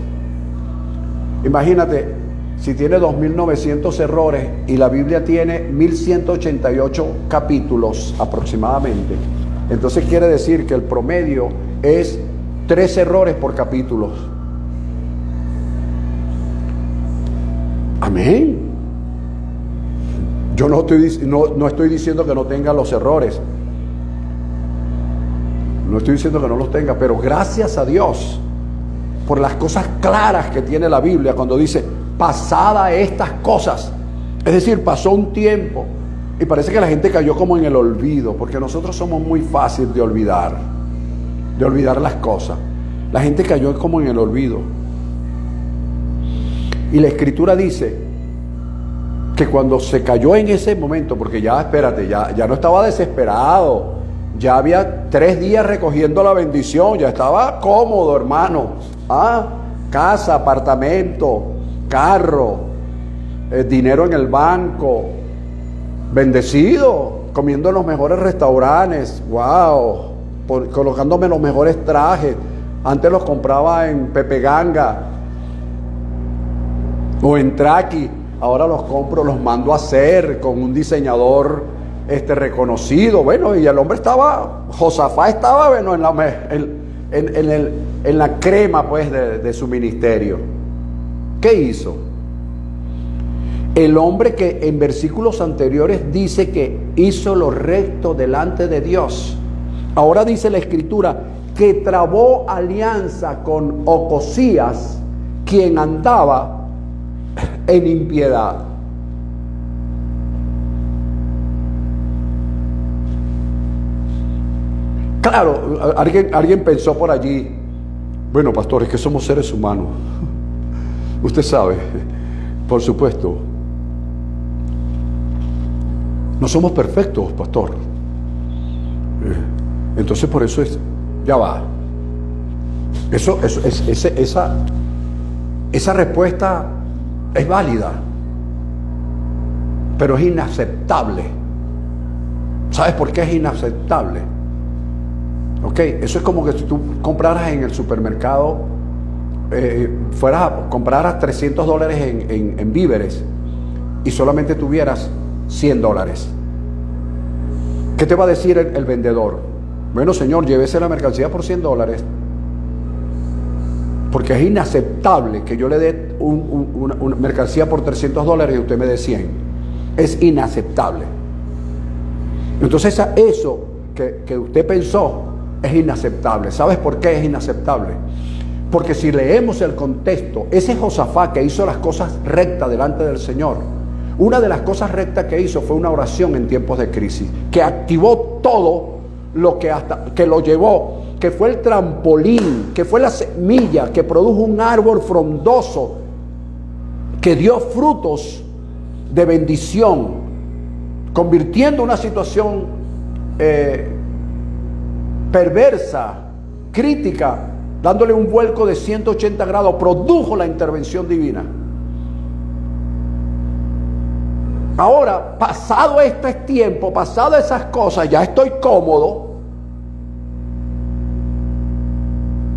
[SPEAKER 1] Imagínate, si tiene 2.900 errores y la Biblia tiene 1.188 capítulos aproximadamente, entonces quiere decir que el promedio es 3 errores por capítulo. Amén. Yo no estoy diciendo que no tenga los errores. No estoy diciendo que no los tenga, pero gracias a Dios por las cosas claras que tiene la Biblia cuando dice pasada estas cosas. Es decir, pasó un tiempo y parece que la gente cayó como en el olvido, porque nosotros somos muy fáciles de olvidar las cosas. La gente cayó como en el olvido. Y la Escritura dice que cuando se cayó en ese momento, porque ya, espérate, ya no estaba desesperado, ya había 3 días recogiendo la bendición, ya estaba cómodo, hermano. Casa, apartamento, carro, dinero en el banco, bendecido, comiendo en los mejores restaurantes, wow, colocándome los mejores trajes. Antes los compraba en Pepe Ganga o en Traqui, ahora los compro, los mando a hacer con un diseñador reconocido. Bueno, y el hombre estaba, Josafá estaba, bueno, en la crema pues de su ministerio. ¿Qué hizo? El hombre que en versículos anteriores dice que hizo lo recto delante de Dios, ahora dice la Escritura que trabó alianza con Ocosías, quien andaba en impiedad. Claro, alguien pensó por allí, bueno, pastor, es que somos seres humanos. Usted sabe, por supuesto, no somos perfectos, pastor. Entonces por eso ya va. Esa respuesta es válida, pero es inaceptable. ¿Sabes por qué es inaceptable? Ok, eso es como que si tú compraras en el supermercado, compraras $300 en víveres y solamente tuvieras $100. ¿Qué te va a decir el vendedor? Bueno, señor, llévese la mercancía por $100. Porque es inaceptable que yo le dé una mercancía por $300 y usted me dé 100. Es inaceptable. Entonces eso que usted pensó es inaceptable. ¿Sabes por qué es inaceptable? Porque si leemos el contexto, ese Josafá que hizo las cosas rectas delante del Señor, una de las cosas rectas que hizo fue una oración en tiempos de crisis, que activó todo lo que lo llevó, que fue el trampolín, que fue la semilla, que produjo un árbol frondoso, que dio frutos de bendición, convirtiendo una situación perversa, crítica, dándole un vuelco de 180 grados, produjo la intervención divina. Ahora, pasado este tiempo, pasado esas cosas, ya estoy cómodo.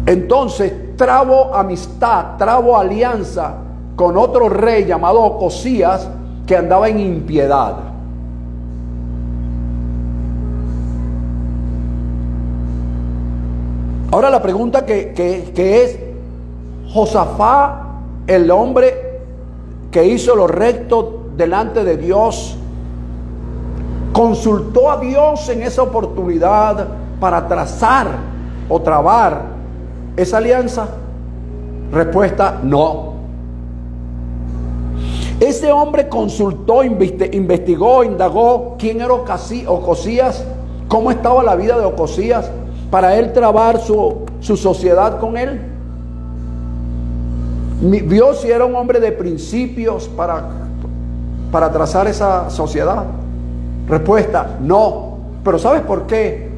[SPEAKER 1] Entonces trabo amistad, trabo alianza con otro rey llamado Ocosías, que andaba en impiedad. Ahora la pregunta que es, Josafá, el hombre que hizo lo recto delante de Dios, consultó a Dios en esa oportunidad para trazar o trabar esa alianza? Respuesta, no. Ese hombre consultó, investigó, indagó quién era Ocosías, cómo estaba la vida de Ocosías, para él trabar su sociedad con él. Vio si era un hombre de principios para trazar esa sociedad. Respuesta, no. Pero ¿sabes por qué?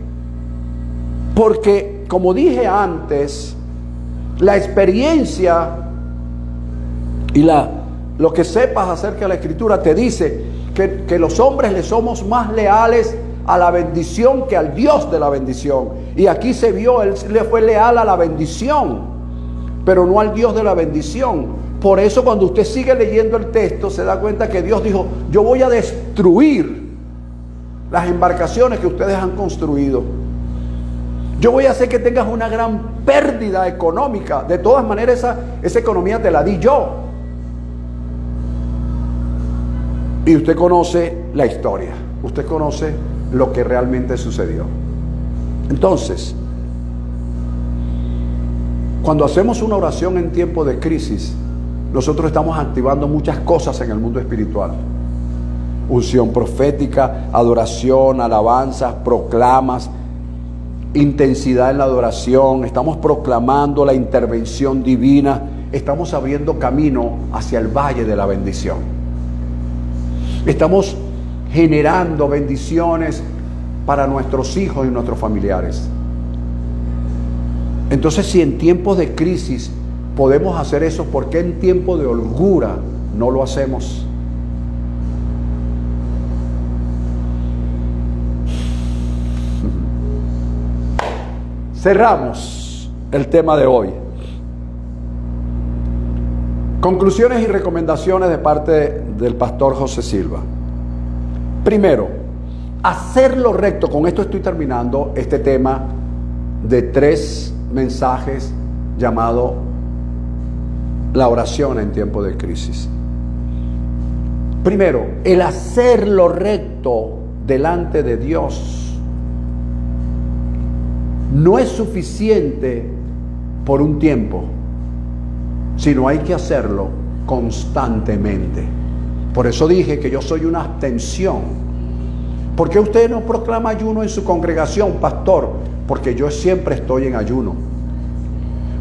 [SPEAKER 1] Porque, como dije antes, la experiencia y lo que sepas acerca de la Escritura te dice que los hombres le somos más leales a la bendición que al Dios de la bendición. Y aquí se vio, él le fue leal a la bendición, pero no al Dios de la bendición. Por eso cuando usted sigue leyendo el texto se da cuenta que Dios dijo: yo voy a destruir las embarcaciones que ustedes han construido. Yo voy a hacer que tengas una gran pérdida económica. De todas maneras esa economía te la di yo. Y usted conoce la historia. Usted conoce lo que realmente sucedió. Entonces, cuando hacemos una oración en tiempo de crisis, nosotros estamos activando muchas cosas en el mundo espiritual. Unción profética, adoración, alabanzas, proclamas, intensidad en la adoración. Estamos proclamando la intervención divina. Estamos abriendo camino hacia el valle de la bendición. Estamos generando bendiciones para nuestros hijos y nuestros familiares. Entonces, si en tiempos de crisis podemos hacer eso, ¿por qué en tiempo de holgura no lo hacemos? Cerramos el tema de hoy. Conclusiones y recomendaciones de parte del pastor José Silva. Primero, hacer lo recto. Con esto estoy terminando este tema de 3 mensajes llamado la oración en tiempo de crisis. Primero, el hacer lo recto delante de Dios no es suficiente por un tiempo, sino hay que hacerlo constantemente. Por eso dije que yo soy una abstención. ¿Por qué usted no proclama ayuno en su congregación, pastor? Porque yo siempre estoy en ayuno.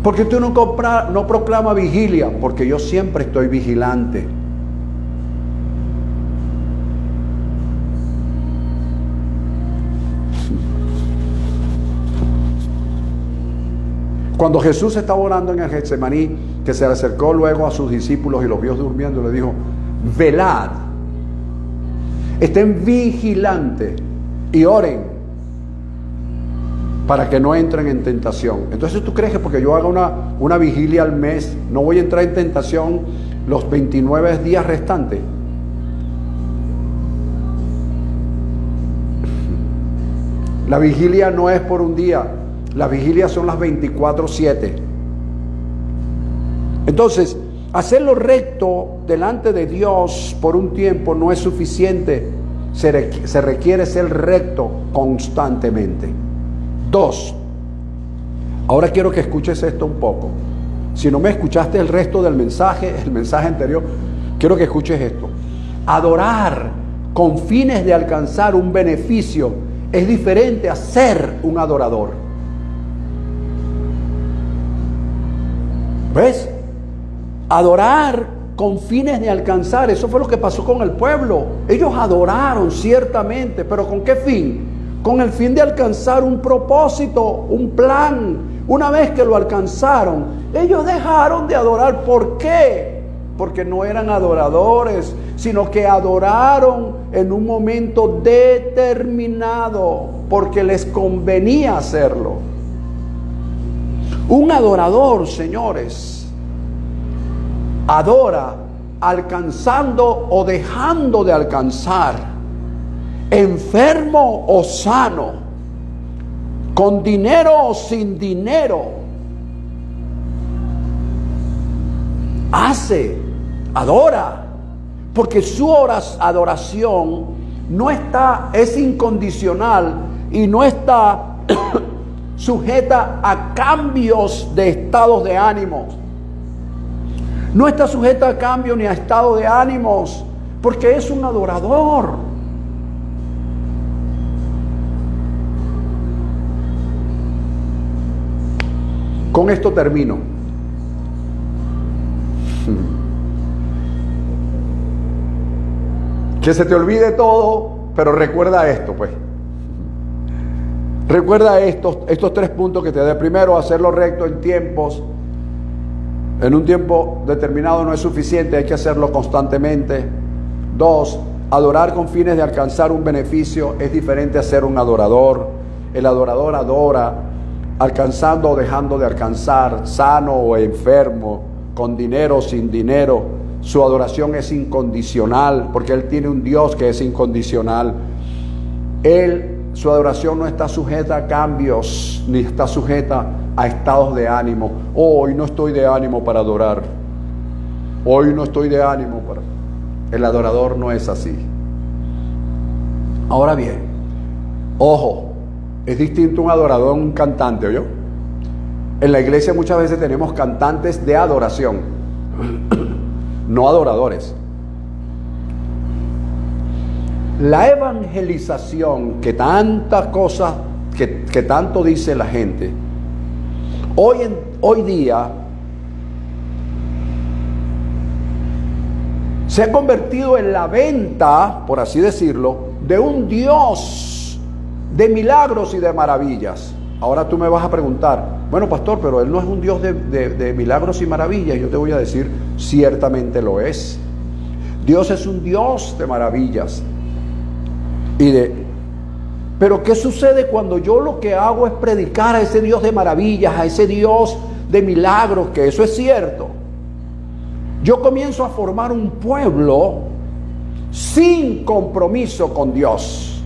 [SPEAKER 1] ¿Por qué usted no proclama vigilia? Porque yo siempre estoy vigilante. Cuando Jesús estaba orando en el Getsemaní, que se le acercó luego a sus discípulos y los vio durmiendo, le dijo: velad, estén vigilantes y oren para que no entren en tentación. Entonces, ¿tú crees que porque yo haga una vigilia al mes no voy a entrar en tentación los 29 días restantes? La vigilia no es por un día. Las vigilias son las 24/7. Entonces, hacer lo recto delante de Dios por un tiempo no es suficiente. Se requiere ser recto constantemente. 2. Ahora quiero que escuches esto un poco. Si no me escuchaste el resto del mensaje, el mensaje anterior, quiero que escuches esto. Adorar con fines de alcanzar un beneficio es diferente a ser un adorador. ¿Ves? Adorar con fines de alcanzar, eso fue lo que pasó con el pueblo. Ellos adoraron ciertamente, pero ¿con qué fin? Con el fin de alcanzar un propósito, un plan. Una vez que lo alcanzaron, ellos dejaron de adorar. ¿Por qué? Porque no eran adoradores, sino que adoraron en un momento determinado, porque les convenía hacerlo. Un adorador, señores, adora alcanzando o dejando de alcanzar, enfermo o sano, con dinero o sin dinero. Adora, porque su adoración es incondicional y no está sujeta a cambios de estados de ánimo. No está sujeta a cambio ni a estado de ánimos, porque es un adorador. Con esto termino. Que se te olvide todo, pero recuerda esto, pues. Recuerda estos 3 puntos que te dé. Primero, hacerlo recto en tiempos. En un tiempo determinado no es suficiente, hay que hacerlo constantemente. 2, adorar con fines de alcanzar un beneficio es diferente a ser un adorador. El adorador adora, alcanzando o dejando de alcanzar, sano o enfermo, con dinero o sin dinero. Su adoración es incondicional, porque Él tiene un Dios que es incondicional. Su adoración no está sujeta a cambios, ni está sujeta a estados de ánimo. Hoy no estoy de ánimo para adorar. Hoy no estoy de ánimo para... El adorador no es así. Ahora bien, ojo, es distinto un adorador a un cantante, ¿oyó? En la iglesia muchas veces tenemos cantantes de adoración, no adoradores. La evangelización, que tantas cosas, que tanto dice la gente, hoy día se ha convertido en la venta, por así decirlo, de un Dios de milagros y de maravillas. Ahora tú me vas a preguntar, bueno, pastor, pero Él no es un Dios de milagros y maravillas. Yo te voy a decir, ciertamente lo es. Dios es un Dios de maravillas. Pero ¿qué sucede cuando yo lo que hago es predicar a ese Dios de maravillas, a ese Dios de milagros, que eso es cierto? Yo comienzo a formar un pueblo sin compromiso con Dios.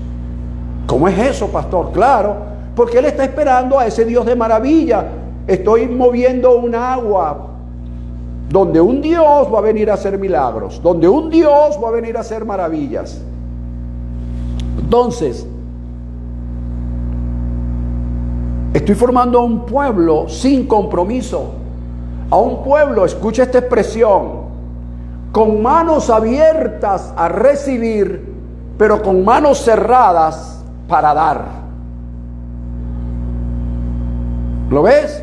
[SPEAKER 1] ¿Cómo es eso, pastor? Claro, porque Él está esperando a ese Dios de maravilla. Estoy moviendo un agua donde un Dios va a venir a hacer milagros, donde un Dios va a venir a hacer maravillas. Entonces, estoy formando a un pueblo sin compromiso, a un pueblo, escucha esta expresión, con manos abiertas a recibir, pero con manos cerradas para dar. ¿Lo ves?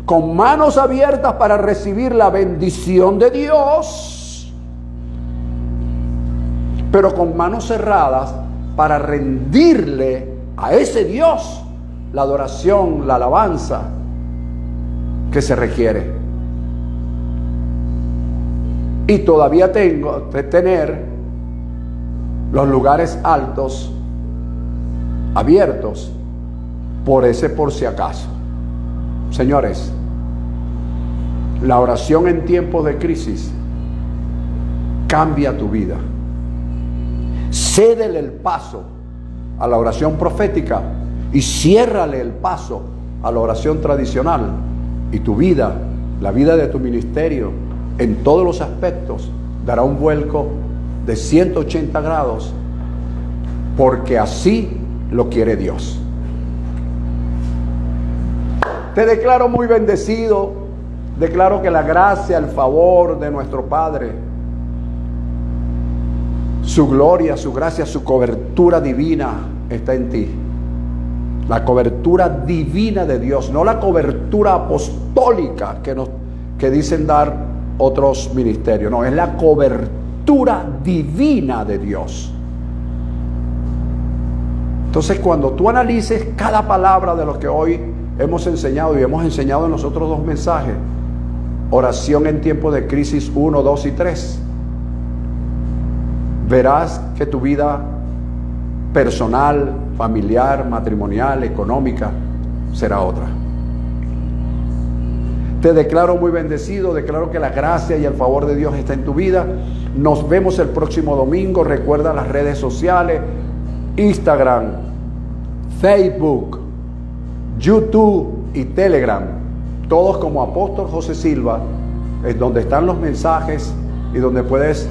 [SPEAKER 1] Con manos abiertas para recibir la bendición de Dios, pero con manos cerradas para rendirle a ese Dios la adoración, la alabanza que se requiere. Y todavía tengo que tener los lugares altos abiertos por si acaso. Señores, la oración en tiempos de crisis cambia tu vida. Cédele el paso a la oración profética y ciérrale el paso a la oración tradicional, y tu vida, la vida de tu ministerio, en todos los aspectos, dará un vuelco de 180 grados, porque así lo quiere Dios. Te declaro muy bendecido. Declaro que la gracia, el favor de nuestro Padre, su gloria, su gracia, su cobertura divina está en ti. La cobertura divina de Dios, no la cobertura apostólica que dicen dar otros ministerios. No, es la cobertura divina de Dios. Entonces, cuando tú analices cada palabra de lo que hoy hemos enseñado, y hemos enseñado en los otros 2 mensajes, oración en tiempos de crisis 1, 2 y 3, verás que tu vida personal, familiar, matrimonial, económica será otra. Te declaro muy bendecido, declaro que la gracia y el favor de Dios está en tu vida. Nos vemos el próximo domingo. Recuerda las redes sociales: Instagram, Facebook, YouTube y Telegram, todos como Apóstol José Silva, es donde están los mensajes y donde puedes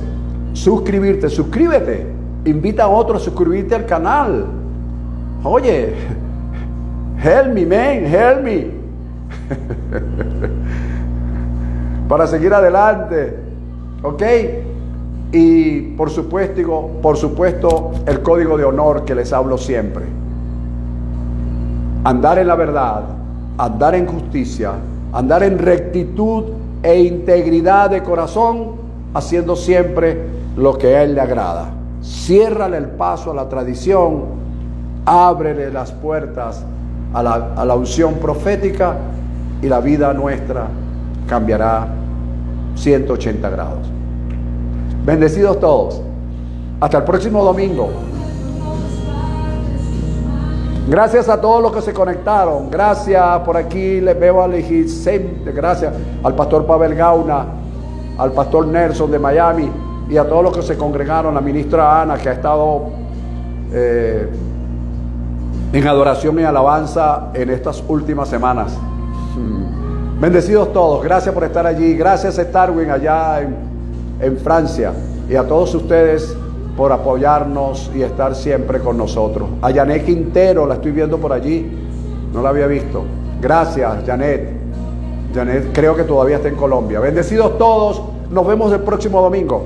[SPEAKER 1] suscribirte. Suscríbete, invita a otros a suscribirte al canal. Oye, Help me, man, help me. Para seguir adelante. ¿Ok? Y por supuesto, el código de honor que les hablo siempre. Andar en la verdad, andar en justicia, andar en rectitud e integridad de corazón, haciendo siempre lo que a Él le agrada. Ciérrale el paso a la tradición, ábrele las puertas a la unción profética y la vida nuestra cambiará 180 grados. Bendecidos todos. Hasta el próximo domingo. Gracias a todos los que se conectaron. Gracias, por aquí les veo a gracias al pastor Pavel Gauna, al pastor Nelson de Miami y a todos los que se congregaron, la ministra Ana, que ha estado en adoración y alabanza en estas últimas semanas. Bendecidos todos. Gracias por estar allí. Gracias a Starwin allá en Francia, y a todos ustedes por apoyarnos y estar siempre con nosotros. A Janet Quintero, la estoy viendo por allí, no la había visto. Gracias, Janet. Janet creo que todavía está en Colombia. Bendecidos todos, nos vemos el próximo domingo.